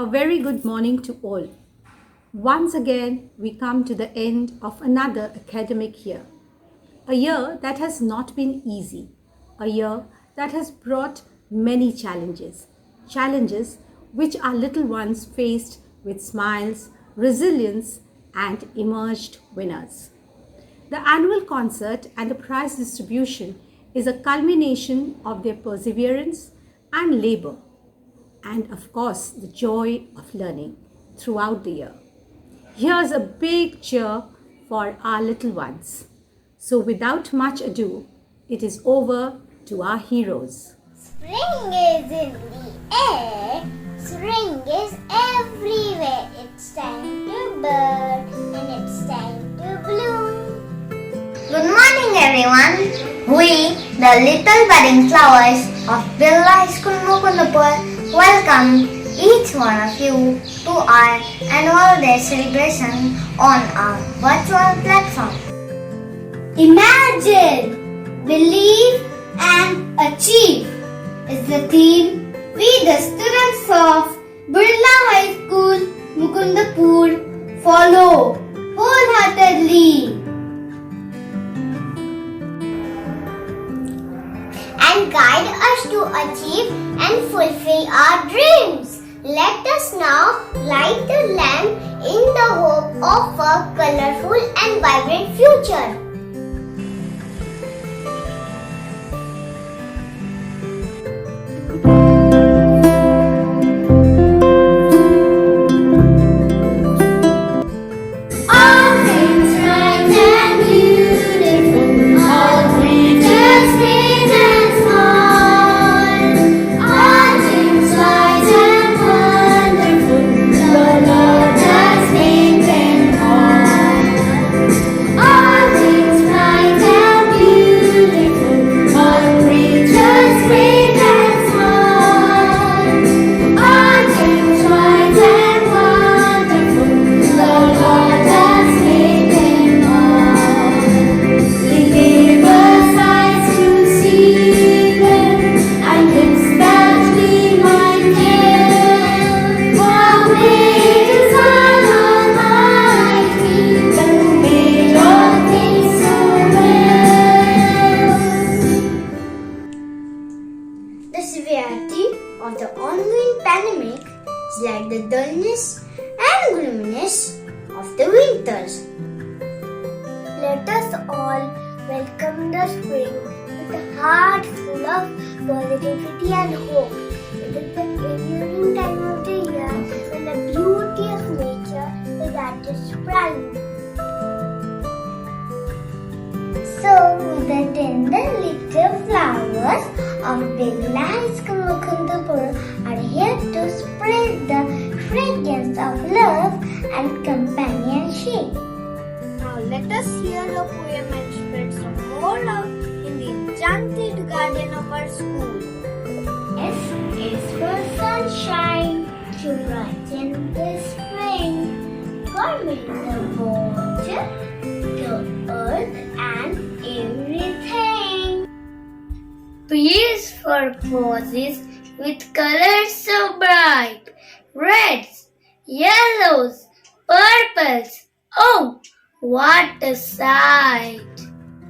A very good morning to all. Once again, we come to the end of another academic year. A year that has not been easy. A year that has brought many challenges. Challenges which our little ones faced with smiles, resilience, and emerged winners. The annual concert and the prize distribution is a culmination of their perseverance and labor, and of course, the joy of learning throughout the year. Here's a big cheer for our little ones. So, without much ado, it is over to our heroes. Spring is in the air, spring is everywhere. It's time to bud and it's time to bloom. Good morning, everyone. We, the little budding flowers of Birla High School, Mukundapur, welcome each one of you to our annual day celebration on our virtual platform. Imagine, believe and achieve is the theme we the students of Birla High School, Mukundapur follow wholeheartedly and guide us to achieve and fulfill our dreams. Let us now light the lamp in the hope of a colorful and vibrant future. The severity of the ongoing pandemic is like the dullness and gloominess of the winters. Let us all welcome the spring with a heart full of positivity and hope. It is the enduring time of the year when the beauty of nature is at its prime. So, the tender little flowers of Birla High School, Mukundapur are here to spread the fragrance of love and companionship. Now let us hear a poem and spread some more love in the enchanted garden of our school. S is for sunshine to brighten the spring, for winter water to earth and everything. P is for posies with colors so bright, reds, yellows, purples. Oh, what a sight!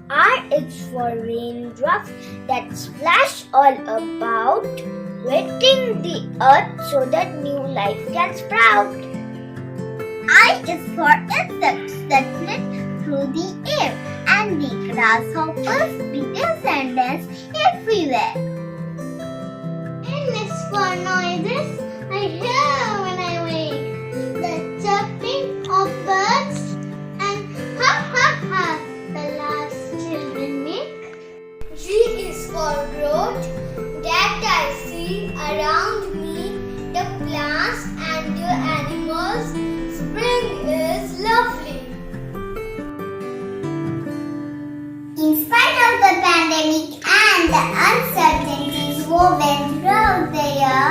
R is for raindrops that splash all about, wetting the earth so that new life can sprout. I is for insects that flit through the air and the grasshoppers beetles and dance everywhere. N is for noises I hear when I wake, the chirping of birds and ha ha ha the laughs children make. G is for growth that I see around me, the plants and the animals. Spring is lovely. In spite of the pandemic and the uncertainties woven throughout the year,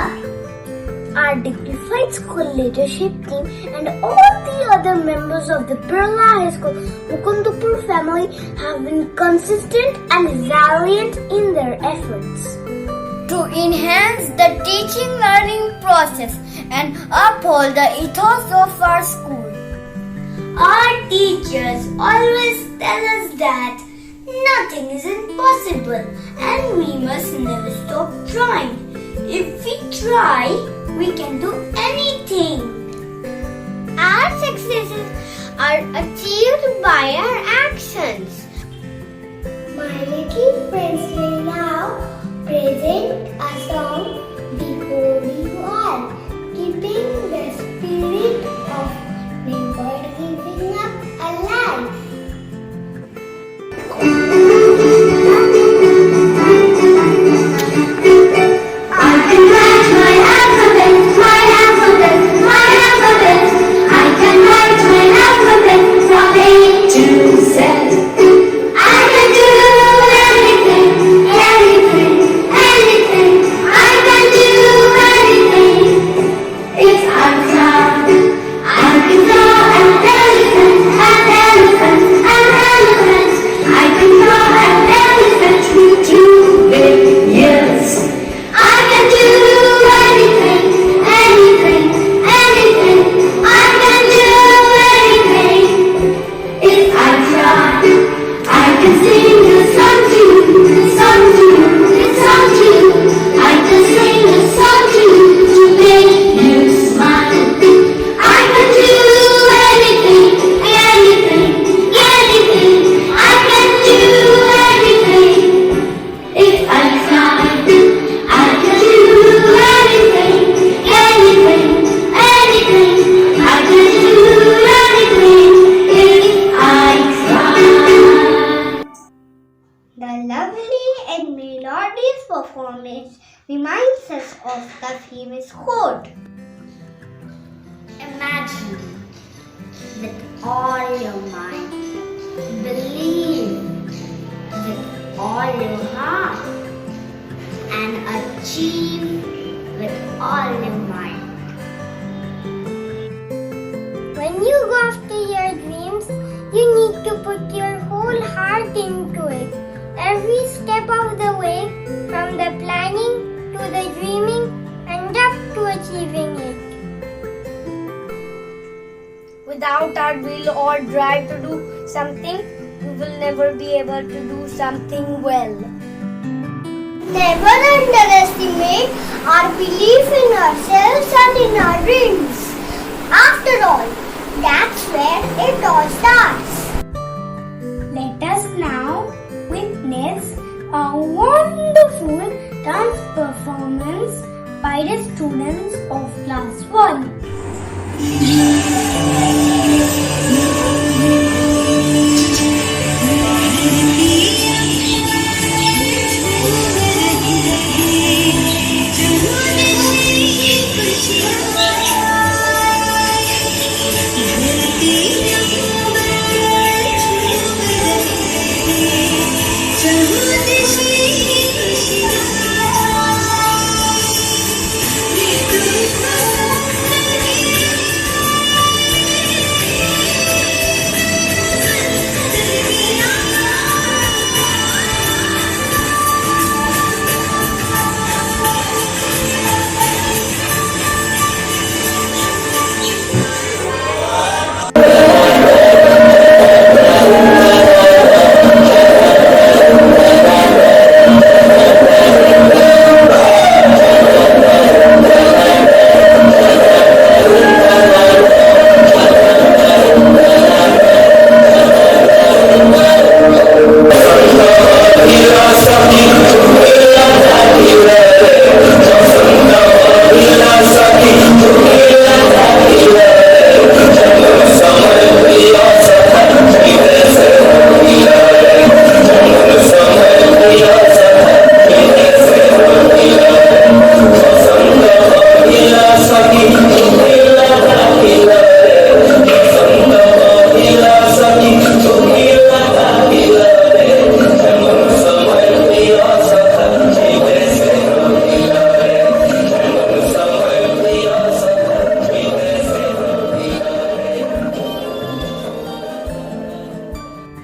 our dignified school leadership team and all the other members of the Birla High School Mukundapur family have been consistent and valiant in their efforts to enhance the teaching learning process and uphold the ethos of our school. Our teachers always tell us that nothing is impossible and we must never stop trying. If we try, we can do anything. Our successes are achieved by our actions. My little friends will now present a song before you all, keeping the spirit of never giving up alive. I can write my alphabet, my alphabet, my alphabet. I can write my alphabet from A to Z. I can do anything, anything, anything. I can do anything if I try. I can draw an elephant, an elephant, an elephant. I can draw an elephant with 2 big ears. I can do anything, anything, anything. I can do anything if I try. I can sing a song to you, a song to you, a song to you. I can sing a song to you to make you smile. I can do anything, anything, anything. I can do anything if I try. I can do anything, anything, anything. I can do anything if I try. The lovely and melodious performance reminds us of the famous quote. Imagine with all your mind, believe with all your heart, and achieve with all your mind. When you go after your dreams, you need to put your whole heart into it. Every step of the way, from the planning to the dreaming and up to achieving it. Without our will or drive to do something, we will never be able to do something well. Never underestimate our belief in ourselves and in our dreams. After all, that's where it all starts. Let us now witness a wonderful dance performance by the students of class 1.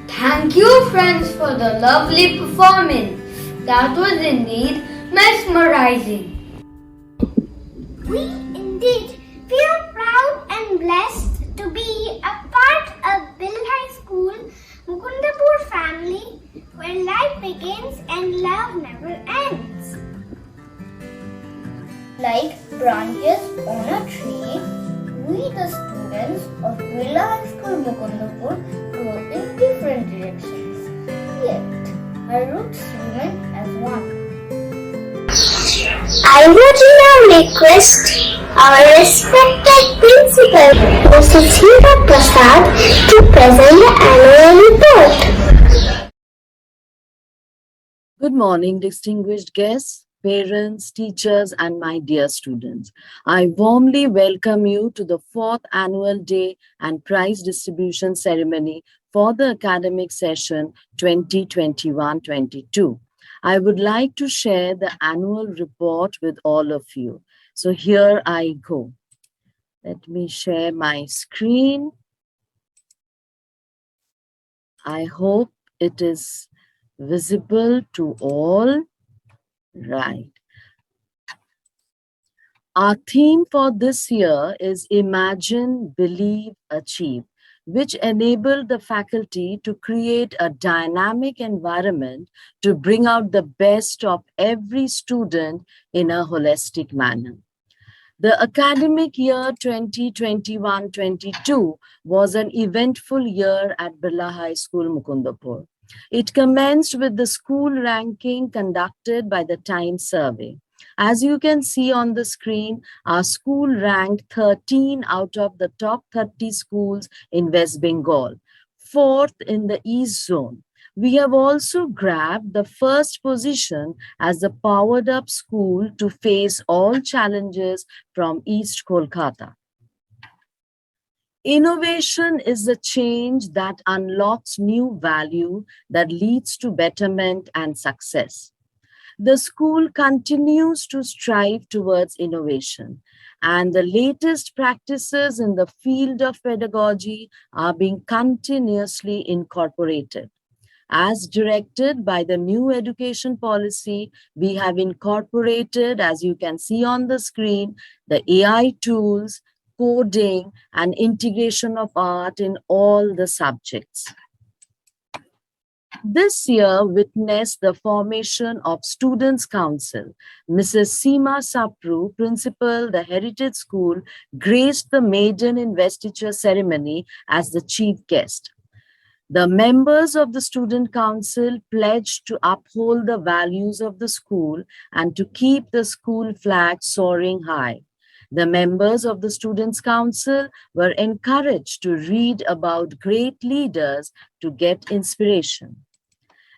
Thank you, friends, for the lovely performance. That was indeed mesmerizing. We indeed We are proud and blessed to be a part of Bill High School, Mukundapur family, where life begins and love never ends. Like branches on a tree, we the students of Bill High School, Mukundapur, grow in different directions. Yet, our roots remain as one. I would now request our respected principal, Mr. Sita Prasad, to present the annual report. Good morning, distinguished guests, parents, teachers, and my dear students. I warmly welcome you to the 4th Annual Day and Prize Distribution Ceremony for the academic session 2021-22. I would like to share the annual report with all of you. So here I go. Let me share my screen. I hope it is visible to all. Right. Our theme for this year is Imagine, Believe, Achieve, which enabled the faculty to create a dynamic environment to bring out the best of every student in a holistic manner. The academic year 2021-22 was an eventful year at Birla High School, Mukundapur. It commenced with the school ranking conducted by the Time Survey. As you can see on the screen, our school ranked 13 out of the top 30 schools in West Bengal, 4th in the East Zone. We have also grabbed the first position as a powered up school to face all challenges from East Kolkata. Innovation is the change that unlocks new value that leads to betterment and success. The school continues to strive towards innovation, and the latest practices in the field of pedagogy are being continuously incorporated. As directed by the new education policy, we have incorporated, as you can see on the screen, the AI tools, coding, and integration of art in all the subjects. This year witnessed the formation of Students' Council. Mrs. Seema Sapru, principal, the Heritage School, graced the maiden investiture ceremony as the chief guest. The members of the Student Council pledged to uphold the values of the school and to keep the school flag soaring high. The members of the Students' Council were encouraged to read about great leaders to get inspiration.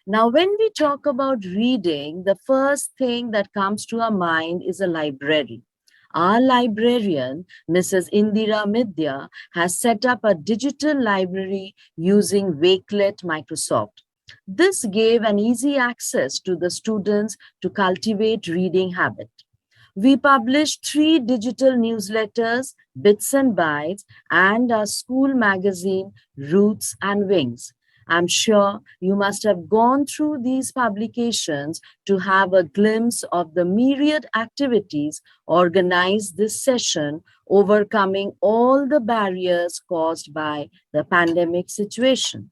Now, when we talk about reading, the first thing that comes to our mind is a library. Our librarian, Mrs. Indira Midya, has set up a digital library using Wakelet Microsoft. This gave an easy access to the students to cultivate reading habit. We published 3 digital newsletters, Bits and Bytes, and our school magazine, Roots and Wings. I'm sure you must have gone through these publications to have a glimpse of the myriad activities organized this session, overcoming all the barriers caused by the pandemic situation.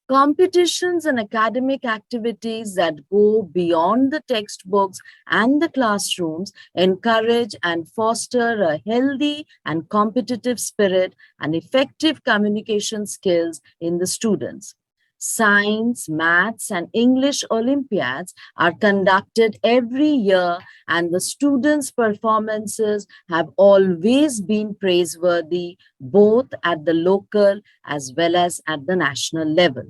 Competitions and academic activities that go beyond the textbooks and the classrooms encourage and foster a healthy and competitive spirit and effective communication skills in the students. Science, maths, and English Olympiads are conducted every year, and the students' performances have always been praiseworthy, both at the local as well as at the national level.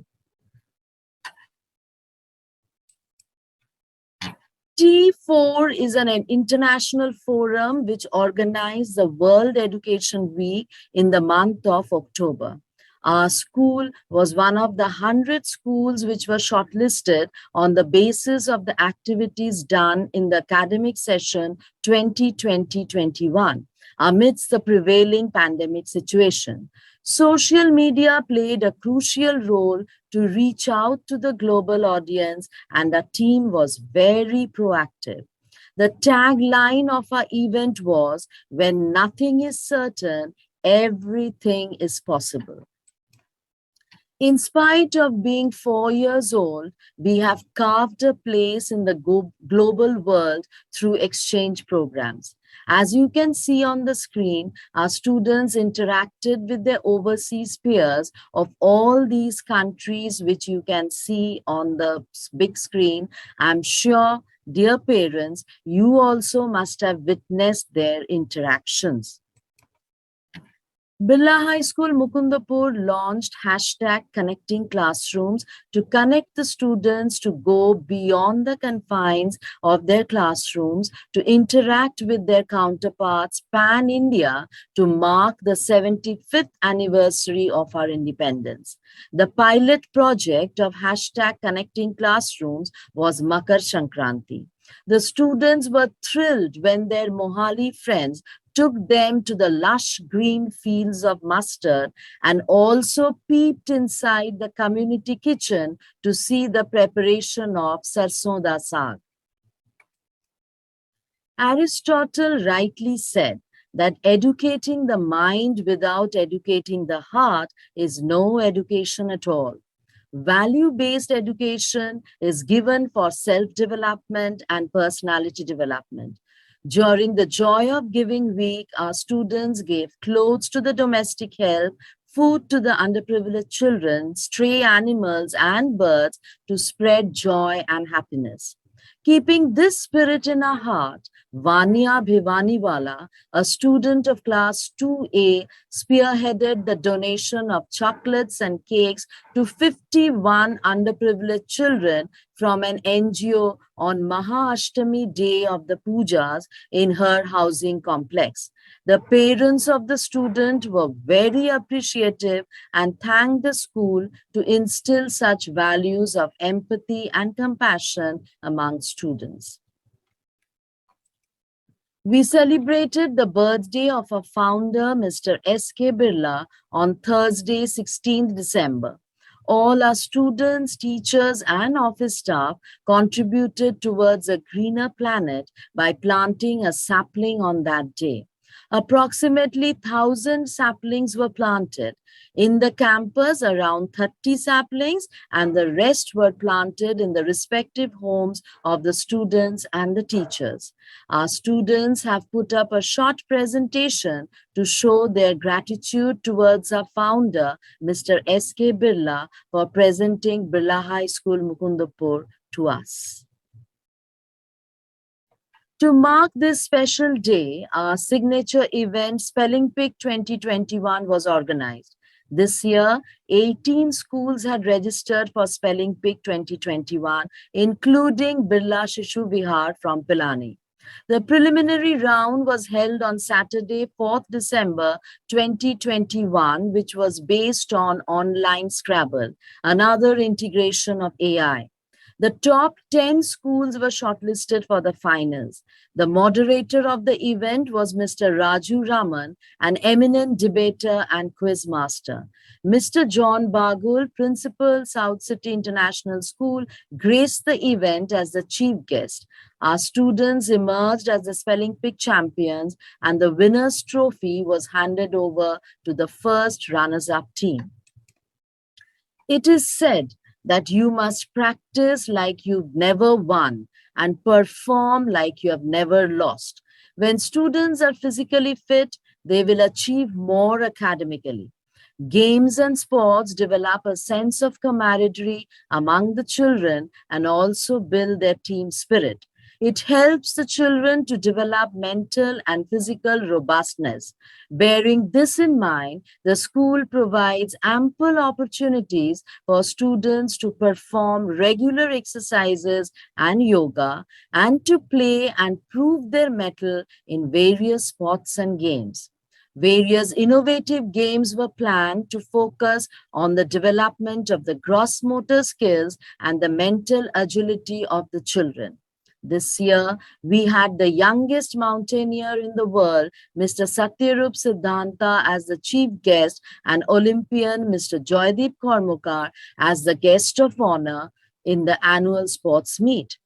T4 is an international forum which organized the World Education Week in the month of October. Our school was one of the 100 schools which were shortlisted on the basis of the activities done in the academic session 2020-21 amidst the prevailing pandemic situation. Social media played a crucial role to reach out to the global audience, and our team was very proactive. The tagline of our event was, "When nothing is certain, everything is possible." In spite of being 4 years old, we have carved a place in the global world through exchange programs. As you can see on the screen, our students interacted with their overseas peers of all these countries, which you can see on the big screen. I'm sure, dear parents, you also must have witnessed their interactions. Birla High School, Mukundapur launched hashtag Connecting Classrooms to connect the students to go beyond the confines of their classrooms to interact with their counterparts pan-India to mark the 75th anniversary of our independence. The pilot project of hashtag Connecting Classrooms was Makar Sankranti. The students were thrilled when their Mohali friends took them to the lush green fields of mustard and also peeped inside the community kitchen to see the preparation of sarson da saag. Aristotle rightly said that educating the mind without educating the heart is no education at all. Value-based education is given for self-development and personality development. During the Joy of Giving week, our students gave clothes to the domestic help, food to the underprivileged children, stray animals and birds to spread joy and happiness. Keeping this spirit in our heart, Vania Bhivaniwala, a student of class 2A, spearheaded the donation of chocolates and cakes to 51 underprivileged children from an NGO on Mahaashtami day of the pujas in her housing complex. The parents of the student were very appreciative and thanked the school to instill such values of empathy and compassion among students. We celebrated the birthday of our founder, Mr. S.K. Birla, on Thursday, 16th December. All our students, teachers, and office staff contributed towards a greener planet by planting a sapling on that day. Approximately 1,000 saplings were planted. In the campus, around 30 saplings, and the rest were planted in the respective homes of the students and the teachers. Our students have put up a short presentation to show their gratitude towards our founder, Mr. S.K. Birla, for presenting Birla High School, Mukundapur, to us. To mark this special day, our signature event, Spelling Pick 2021, was organized. This year, 18 schools had registered for Spelling Pick 2021, including Birla Shishu Vihar from Pilani. The preliminary round was held on Saturday, 4th December 2021, which was based on online Scrabble, another integration of AI. The top 10 schools were shortlisted for the finals. The moderator of the event was Mr. Raju Raman, an eminent debater and quiz master. Mr. John Bagul, principal, South City International School, graced the event as the chief guest. Our students emerged as the Spelling Pick champions, and the winner's trophy was handed over to the first runners-up team. It is said that you must practice like you've never won and perform like you have never lost. When students are physically fit, they will achieve more academically. Games and sports develop a sense of camaraderie among the children and also build their team spirit. It helps the children to develop mental and physical robustness. Bearing this in mind, the school provides ample opportunities for students to perform regular exercises and yoga and to play and prove their mettle in various sports and games. Various innovative games were planned to focus on the development of the gross motor skills and the mental agility of the children. This year, we had the youngest mountaineer in the world, Mr. Satyarup Siddhanta, as the chief guest, and Olympian Mr. Joydeep Kormukar as the guest of honor in the annual sports meet.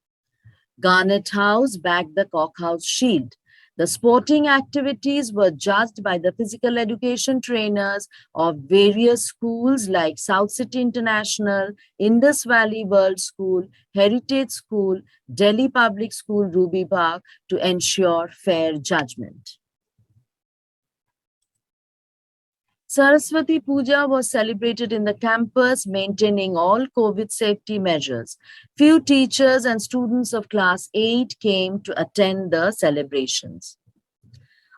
Garnet House bagged the Cock House Shield. The sporting activities were judged by the physical education trainers of various schools like South City International, Indus Valley World School, Heritage School, Delhi Public School, Ruby Park, to ensure fair judgment. Saraswati Puja was celebrated in the campus, maintaining all COVID safety measures. Few teachers and students of class 8 came to attend the celebrations.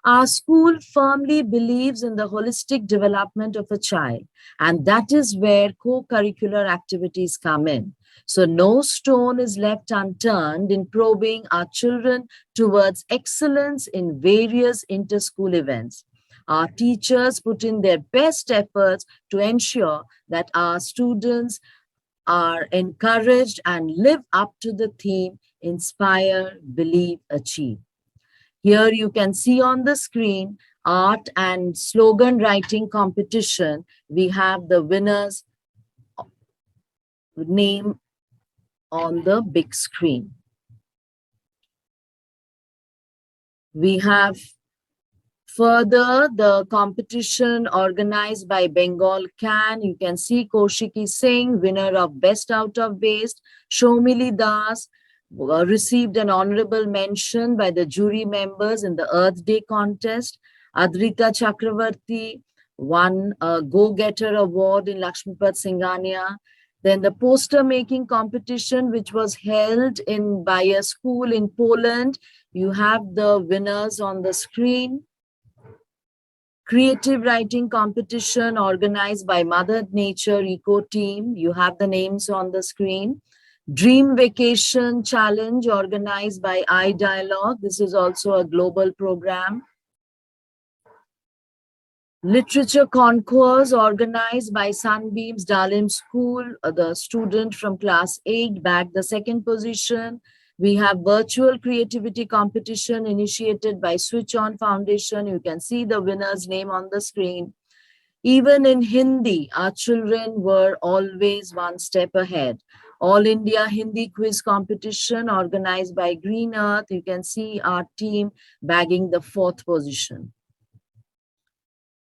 Our school firmly believes in the holistic development of a child, and that is where co-curricular activities come in. So no stone is left unturned in probing our children towards excellence in various inter-school events. Our teachers put in their best efforts to ensure that our students are encouraged and live up to the theme, inspire, believe, achieve. Here you can see on the screen art and slogan writing competition. We have the winner's name on the big screen. We have further the competition organized by Bengal Can. You can see Kaushiki Singh, winner of Best Out of Waste. Shomili Das received an honorable mention by the jury members in the Earth Day contest. Adrita Chakravarti won a Go-Getter Award in Lakshmipad Singhania. Then the poster making competition, which was held by a school in Poland. You have the winners on the screen. Creative writing competition organized by Mother Nature Eco Team. You have the names on the screen. Dream Vacation Challenge organized by iDialogue. This is also a global program. Literature Concourse organized by Sunbeams Dalim School. The student from class 8 bagged the second position. We have virtual creativity competition initiated by Switch On Foundation. You can see the winner's name on the screen. Even in Hindi, our children were always one step ahead. All India Hindi quiz competition organized by Green Earth. You can see our team bagging the 4th position.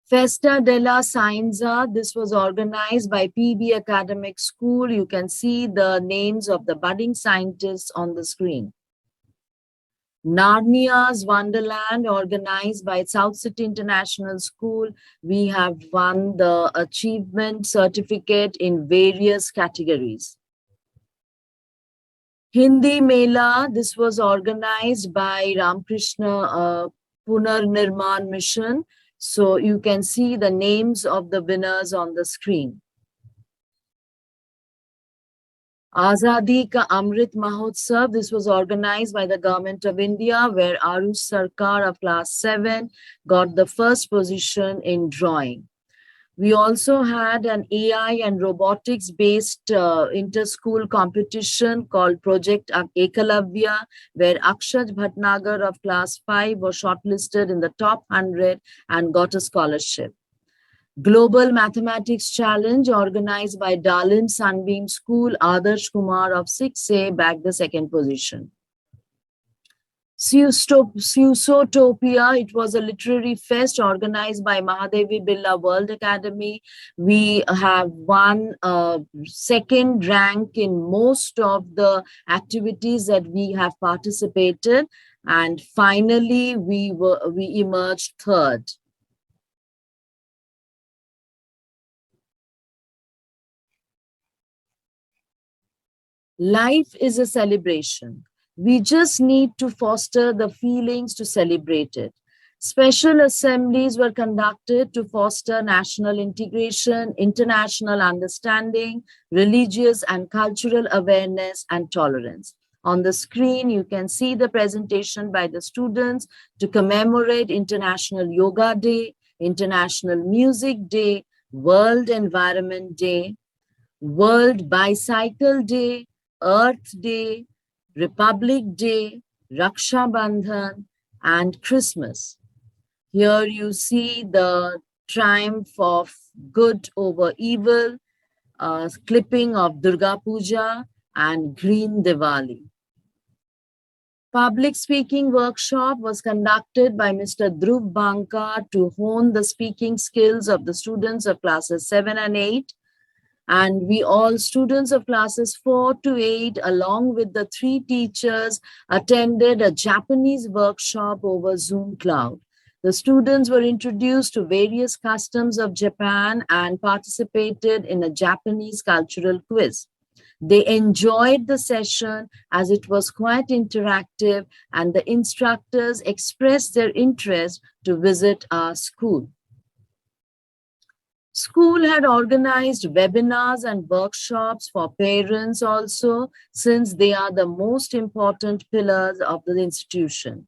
Festa della Scienza, this was organized by PB Academic School. You can see the names of the budding scientists on the screen. Narnia's Wonderland, organized by South City International School. We have won the achievement certificate in various categories. Hindi Mela, this was organized by Ramakrishna Punar Nirman Mission. So you can see the names of the winners on the screen. Azadi Ka Amrit Mahotsav, this was organized by the Government of India, where Arush Sarkar of class 7 got the first position in drawing. We also had an AI and robotics based inter-school competition called Project Ekalavya, where Akshaj Bhatnagar of class 5 was shortlisted in the top 100 and got a scholarship. Global Mathematics Challenge organized by Dalim Sunbeam School, Adarsh Kumar of 6A bagged the second position. Susotopia, it was a literary fest organized by Mahadevi Birla World Academy. We have won second rank in most of the activities that we have participated. And finally, we emerged third. Life is a celebration. We just need to foster the feelings to celebrate it. Special assemblies were conducted to foster national integration, international understanding, religious and cultural awareness, and tolerance. On the screen, you can see the presentation by the students to commemorate International Yoga Day, International Music Day, World Environment Day, World Bicycle Day, Earth Day, Republic Day, Raksha Bandhan, and Christmas. Here you see the triumph of good over evil, clipping of Durga Puja and Green Diwali. Public speaking workshop was conducted by Mr. Dhruv Banka to hone the speaking skills of the students of classes 7 and 8. And we all students of classes 4 to 8, along with the 3 teachers, attended a Japanese workshop over Zoom Cloud. The students were introduced to various customs of Japan and participated in a Japanese cultural quiz. They enjoyed the session as it was quite interactive, and the instructors expressed their interest to visit our school. School had organized webinars and workshops for parents also, since they are the most important pillars of the institution.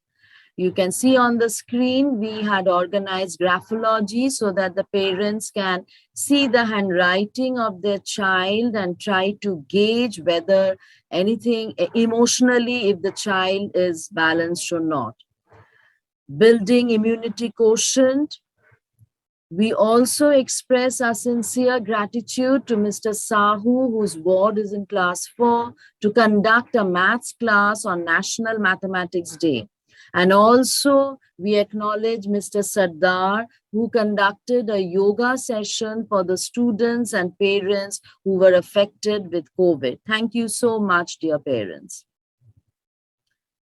You can see on the screen, we had organized graphology so that the parents can see the handwriting of their child and try to gauge whether anything emotionally, if the child is balanced or not. Building immunity quotient. We also express our sincere gratitude to Mr. Sahu, whose ward is in class 4, to conduct a maths class on National Mathematics Day. And also, we acknowledge Mr. Sardar, who conducted a yoga session for the students and parents who were affected with COVID. Thank you so much, dear parents.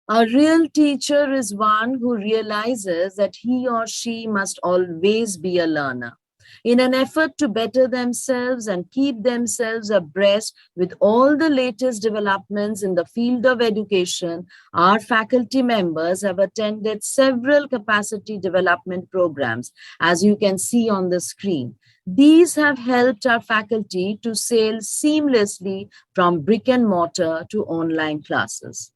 A real teacher is one who realizes that he or she must always be a learner. In an effort to better themselves and keep themselves abreast with all the latest developments in the field of education, our faculty members have attended several capacity development programs, as you can see on the screen. These have helped our faculty to sail seamlessly from brick and mortar to online classes.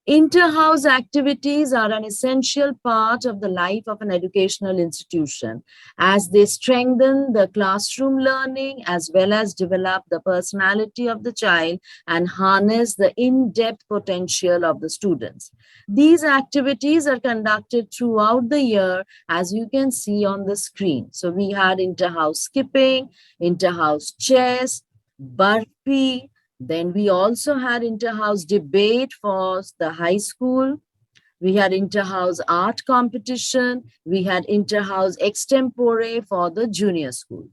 Inter-house activities are an essential part of the life of an educational institution, as they strengthen the classroom learning as well as develop the personality of the child and harness the in-depth potential of the students. These activities are conducted throughout the year, as you can see on the screen. So we had inter-house skipping, inter-house chess, burpee. Then we also had inter-house debate for the high school. We had inter-house art competition. We had inter-house extempore for the junior school.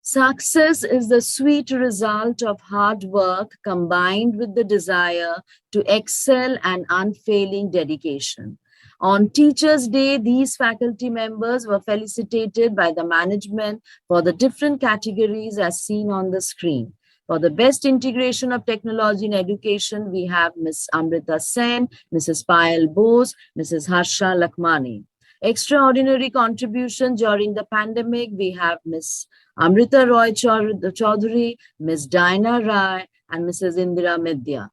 Success is the sweet result of hard work combined with the desire to excel and unfailing dedication. On Teachers' Day, these faculty members were felicitated by the management for the different categories as seen on the screen. For the best integration of technology in education, we have Ms. Amrita Sen, Mrs. Payal Bose, Mrs. Harsha Lakmani. Extraordinary contribution during the pandemic, we have Ms. Amrita Roy Chaudhary, Ms. Diana Rai, and Mrs. Indira Medya.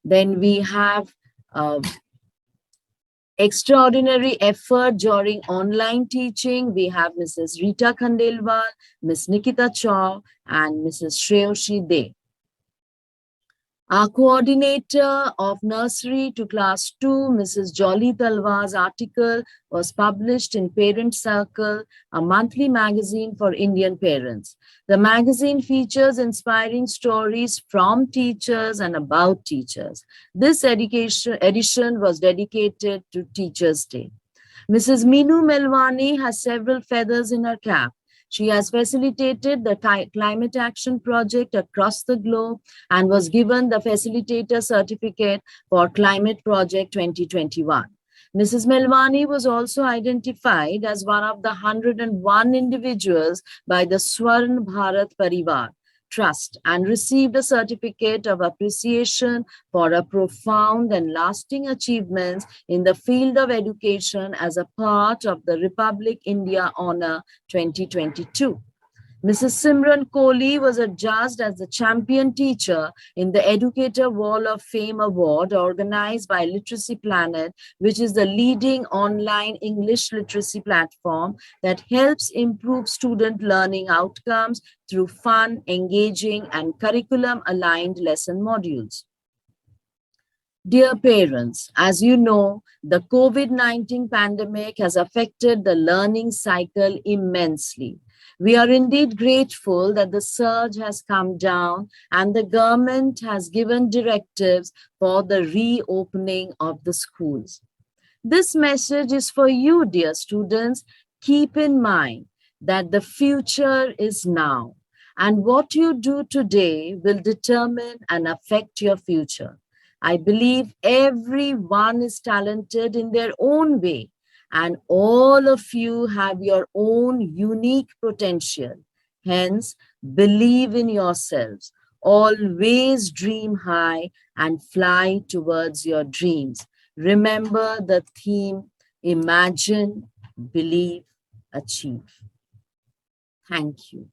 Then we have extraordinary effort during online teaching. We have Mrs. Rita Khandelwal, Ms. Nikita Chaw, and Mrs. Shreyoshi De. Our coordinator of nursery to class 2, Mrs. Jolly Talwar's article was published in Parent Circle, a monthly magazine for Indian parents. The magazine features inspiring stories from teachers and about teachers. This edition was dedicated to Teachers' Day. Mrs. Meenu Melwani has several feathers in her cap. She has facilitated the climate action project across the globe and was given the facilitator certificate for Climate Project 2021. Mrs. Melwani was also identified as one of the 101 individuals by the Swarn Bharat Parivar Trust and received a certificate of appreciation for her profound and lasting achievements in the field of education as a part of the Republic India Honor 2022. Mrs. Simran Kohli was adjudged as the champion teacher in the Educator Wall of Fame Award organized by Literacy Planet, which is the leading online English literacy platform that helps improve student learning outcomes through fun, engaging, and curriculum-aligned lesson modules. Dear parents, as you know, the COVID-19 pandemic has affected the learning cycle immensely. We are indeed grateful that the surge has come down and the government has given directives for the reopening of the schools. This message is for you, dear students. Keep in mind that the future is now, and what you do today will determine and affect your future. I believe everyone is talented in their own way, and all of you have your own unique potential. Hence, believe in yourselves. Always dream high and fly towards your dreams. Remember the theme: imagine, believe, achieve. Thank you.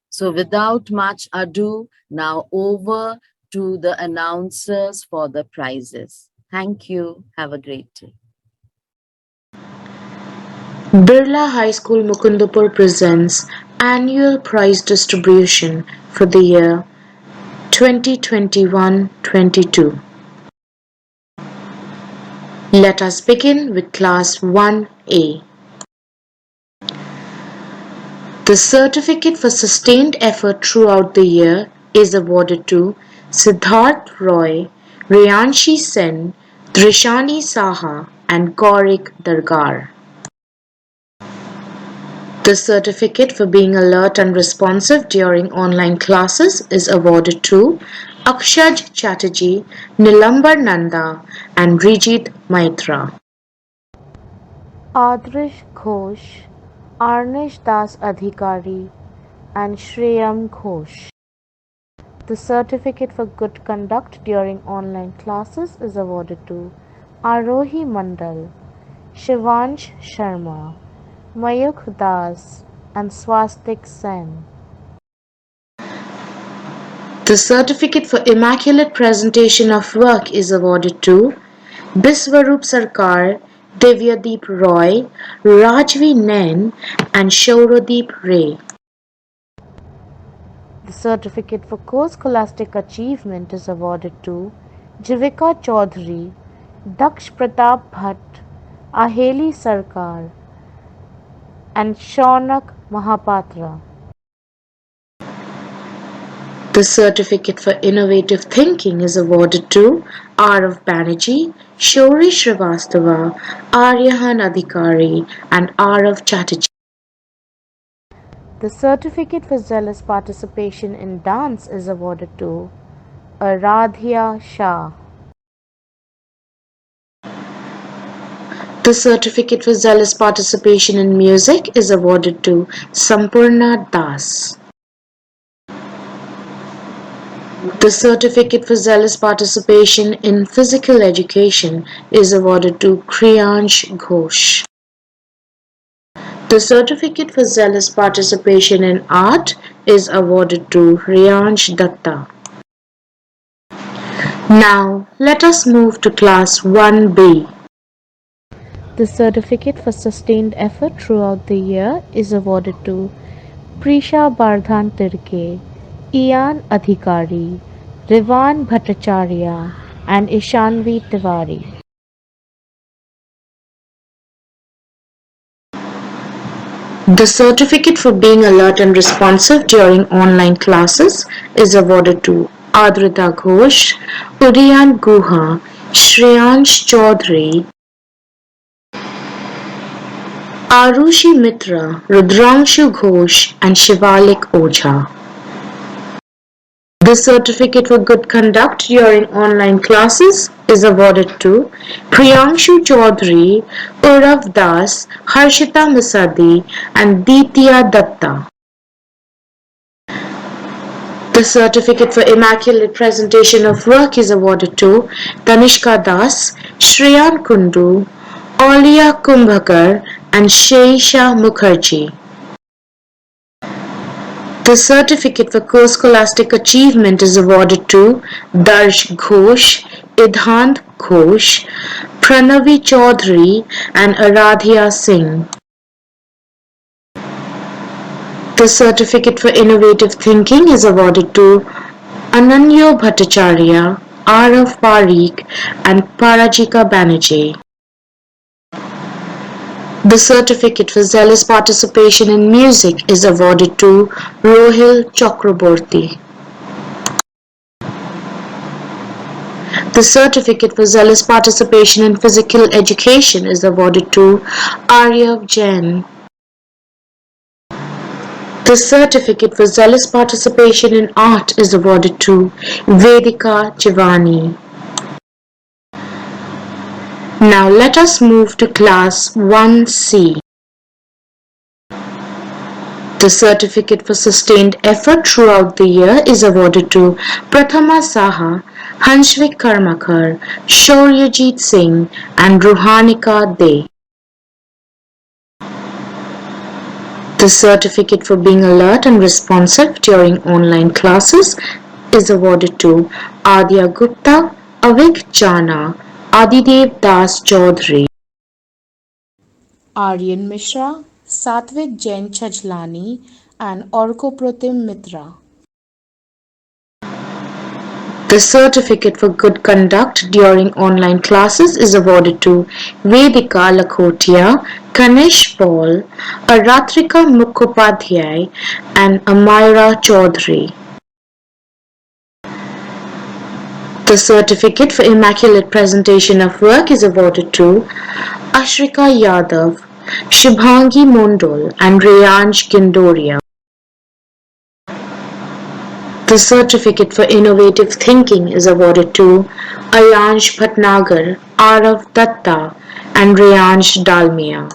So without much ado, now over to the announcers for the prizes. Thank you. Have a great day. Birla High School Mukundapur presents annual prize distribution for the year 2021-22. Let us begin with Class 1A. The certificate for sustained effort throughout the year is awarded to Siddharth Roy, Riyanshi Sen, Drishani Saha, and Gaurik Dargar. The certificate for being alert and responsive during online classes is awarded to Akshaj Chatterjee, Nilambar Nanda, and Rijit Maitra. Adrish Ghosh, Arnish Das Adhikari, and Shreyam Ghosh. The certificate for good conduct during online classes is awarded to Arohi Mandal, Shivansh Sharma, Mayukh Das, and Swastik Sen. The certificate for immaculate presentation of work is awarded to Biswarup Sarkar, Divyadeep Roy, Rajvi Nain, and Shaurodeep Ray. The certificate for core scholastic achievement is awarded to Jivika Chaudhary, Daksh Pratap Bhatt, Aheli Sarkar, and Shaunak Mahapatra. The certificate for innovative thinking is awarded to Arav Banerjee, Shauri Srivastava, Aryahan Adhikari, and Arav Chatterjee. The certificate for zealous participation in dance is awarded to Aradhya Shah. The certificate for zealous participation in music is awarded to Sampurna Das. The certificate for zealous participation in physical education is awarded to Kriyansh Ghosh. The certificate for zealous participation in art is awarded to Riyansh Datta. Now, let us move to Class 1B. The certificate for sustained effort throughout the year is awarded to Prisha Bardhan Tirke, Ian Adhikari, Rivan Bhattacharya, and Ishanvi Tiwari. The certificate for being alert and responsive during online classes is awarded to Adrita Ghosh, Udayan Guha, Shreyansh Chaudhary, Arushi Mitra, Rudrangshu Ghosh, and Shivalik Ojha. The certificate for good conduct during online classes is awarded to Priyanshu Chaudhary, Urav Das, Harshita Masadi, and Ditya Datta. The certificate for immaculate presentation of work is awarded to Tanishka Das, Shreyan Kundu, Aulia Kumbhakar, and Sheisha Mukherjee. The certificate for core scholastic achievement is awarded to Darsh Ghosh, Idhant Ghosh, Pranavi Chaudhary, and Aradhya Singh. The certificate for innovative thinking is awarded to Ananyo Bhattacharya, Arav Parikh and Parajika Banerjee. The certificate for zealous participation in music is awarded to Rohil Chakraborty. The certificate for zealous participation in physical education is awarded to Aryav Jain. The certificate for zealous participation in art is awarded to Vedika Chivani. Now let us move to class 1C. The certificate for sustained effort throughout the year is awarded to Prathama Saha, Hanshvik Karmakar, Shauryajit Singh and Ruhanika De. The certificate for being alert and responsive during online classes is awarded to Adya Gupta, Avik Jana, Adidev Das Chaudhary. Aryan Mishra, Satvik Jain Chajlani, and Orkoprotim Mitra. The certificate for good conduct during online classes is awarded to Vedika Lakhotia, Kanesh Paul, Aratrika Mukhopadhyay and Amira Chaudhary. The certificate for immaculate presentation of work is awarded to Ashrika Yadav, Shubhangi Mondol and Reyansh Gindoria. The certificate for innovative thinking is awarded to Ayansh Bhatnagar, Arav Datta and Reyansh Dalmia.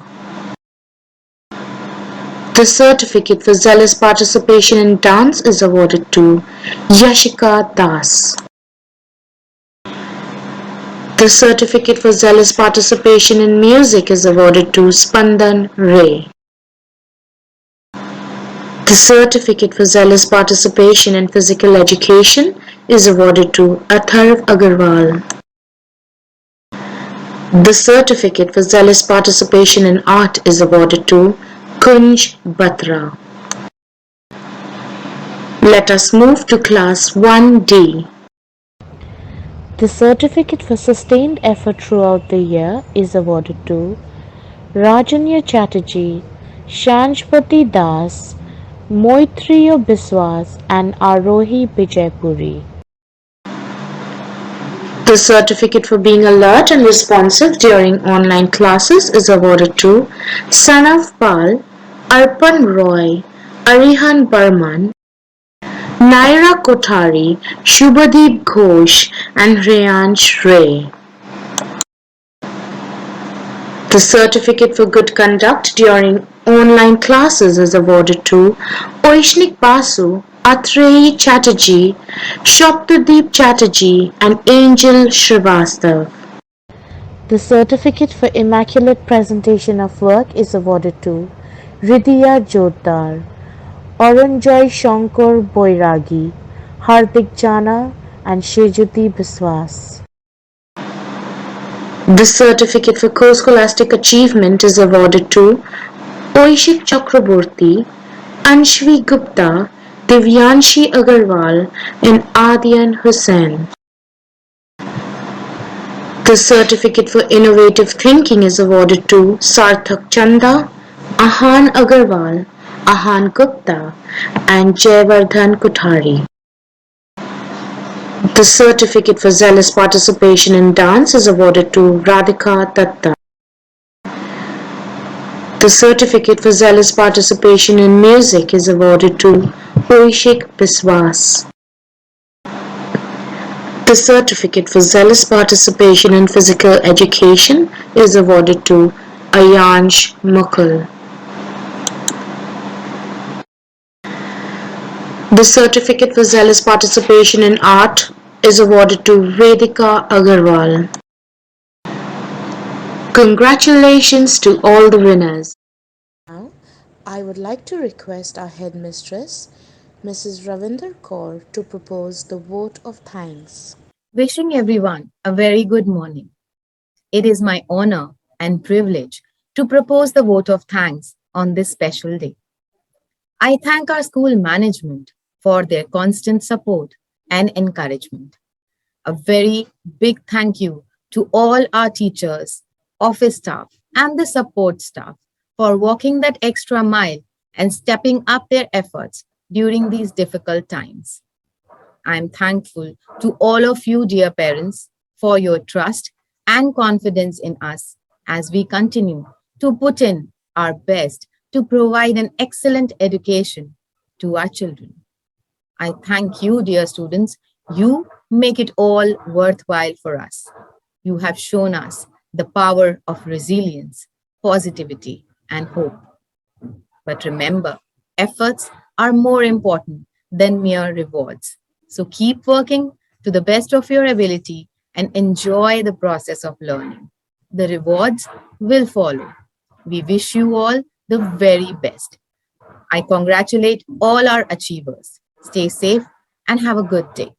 The certificate for zealous participation in dance is awarded to Yashika Das. The certificate for zealous participation in music is awarded to Spandan Ray. The certificate for zealous participation in physical education is awarded to Atharv Agarwal. The certificate for zealous participation in art is awarded to Kunj Batra. Let us move to class 1D. The certificate for sustained effort throughout the year is awarded to Rajanya Chatterjee, Shanshpati Das, Moitriyo Biswas and Arohi Bijaypuri. The certificate for being alert and responsive during online classes is awarded to Sanav Pal, Arpan Roy, Arihan Barman, Naira Kothari, Shubhadeep Ghosh and Reyansh Ray. The certificate for good conduct during online classes is awarded to Oishnik Basu, Atreyi Chatterjee, Shoptadeep Chatterjee and Angel Srivastav. The certificate for immaculate presentation of work is awarded to Ridiya Jodhar, Oranjoy Shankar Boiragi, Hardik Jana and Shejuti Biswas. The certificate for co-scholastic achievement is awarded to Oishik Chakraborty, Anshvi Gupta, Divyanshi Agarwal and Adyan Hussain. The certificate for innovative thinking is awarded to Sarthak Chanda, Ahan Agarwal, Ahan Gupta and Jayavardhan Kothari. The certificate for zealous participation in dance is awarded to Radhika Datta. The certificate for zealous participation in music is awarded to Oishik Biswas. The certificate for zealous participation in physical education is awarded to Ayansh Mukul. The certificate for zealous participation in art is awarded to Vedika Agarwal. Congratulations to all the winners. Now, I would like to request our headmistress, Mrs. Ravinder Kaur, to propose the vote of thanks. Wishing everyone a very good morning. It is my honor and privilege to propose the vote of thanks on this special day. I thank our school management for their constant support and encouragement. A very big thank you to all our teachers, office staff, and the support staff for walking that extra mile and stepping up their efforts during these difficult times. I'm thankful to all of you, dear parents, for your trust and confidence in us as we continue to put in our best to provide an excellent education to our children. I thank you, dear students. You make it all worthwhile for us. You have shown us the power of resilience, positivity, and hope. But remember, efforts are more important than mere rewards. So keep working to the best of your ability and enjoy the process of learning. The rewards will follow. We wish you all the very best. I congratulate all our achievers. Stay safe and have a good day.